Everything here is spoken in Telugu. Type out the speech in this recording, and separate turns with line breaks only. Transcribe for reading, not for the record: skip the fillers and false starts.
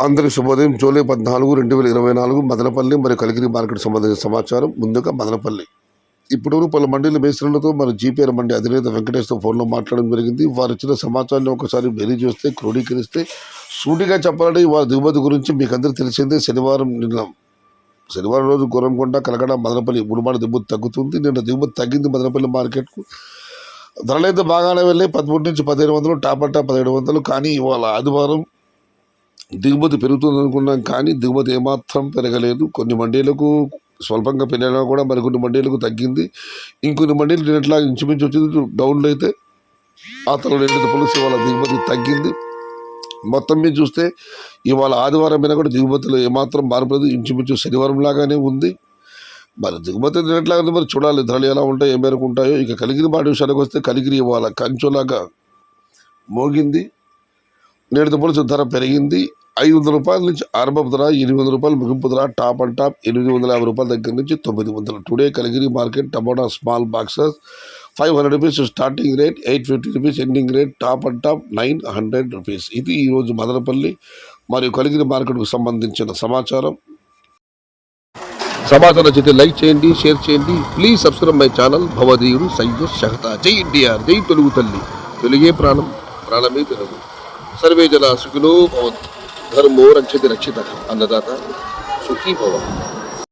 అందరి శుభోదయం. జూలై 14, 2024 మదనపల్లి మరియు కలిగిరి మార్కెట్ సంబంధించిన సమాచారం. ముందుగా మదనపల్లి. ఇప్పుడు పలు మండీల మేస్త్రులతో మన జీపీఆర్ మండి అధినేత వెంకటేష్తో ఫోన్లో మాట్లాడడం జరిగింది. వారు ఇచ్చిన సమాచారాన్ని ఒకసారి బేరీ చూస్తే క్రోడీకరిస్తే సూటిగా చెప్పాలంటే వారి దిగుమతి గురించి మీకు అందరూ తెలిసిందే. శనివారం రోజు గోరంకొండ, కలకడ, మదనపల్లి మునుమాన దిగుమతి తగ్గుతుంది. నిన్న దిగుమతి తగ్గింది మదనపల్లి మార్కెట్కు. ధరలైతే బాగానే వెళ్ళి 13 నుంచి 1500, టాప్ 1700. కానీ ఇవాళ ఆదివారం దిగుమతి పెరుగుతుంది అనుకున్నాం, కానీ దిగుమతి ఏమాత్రం పెరగలేదు. కొన్ని మండీలకు స్వల్పంగా పెరిగినా కూడా మరికొన్ని మండీలకు తగ్గింది. ఇంకొన్ని మండీలు నిన్నట్లా ఇంచుమించు వచ్చింది డౌన్లో అయితే ఆ తర్వాత 2 పులుసు ఇవాళ దిగుమతి తగ్గింది. మొత్తం మీద చూస్తే ఇవాళ ఆదివారం మీద కూడా దిగుమతిలో ఏమాత్రం మార్పలేదు. ఇంచుమించు శనివారం లాగానే ఉంది. మరి దిగుమతి నిన్నట్లాగా మరి చూడాలి ధరలు ఎలా ఉంటాయో, ఏ మేరకు ఉంటాయో. ఇక కలిగిరి మాట విషయానికి వస్తే కలిగిరి ఇవాళ కంచులాగా మోగింది. నేటి పులుసు ధర పెరిగింది. 500 రూపాయల నుంచి ఆరంభపు ధర, 800 రూపాయలు ముగింపు ధర, టాప్ 850 రూపాయల దగ్గర నుంచి 900. టుడే కలిగిరి మార్కెట్ టమాటా small boxes 500 rupees starting rate, 850 rupees ending rate, top 900 rupees. ఇది ఈరోజు మదనపల్లి మరియు కలిగిరి మార్కెట్కు సంబంధించిన సమాచారం. సమాచారం నచ్చితే లైక్ చేయండి, షేర్ చేయండి. Please subscribe my channel. భవదీయుడు సయ్యద్ షహతా. జై ఎన్టీఆర్, జై తెలుగు తల్లి. తెలుగే ప్రాణం, ప్రాణమే తెలుగు. సర్వే జన సుఖినో భవంతు. ధర్మో రక్షతి రక్షిత. అన్నదాత సుఖీ భవ.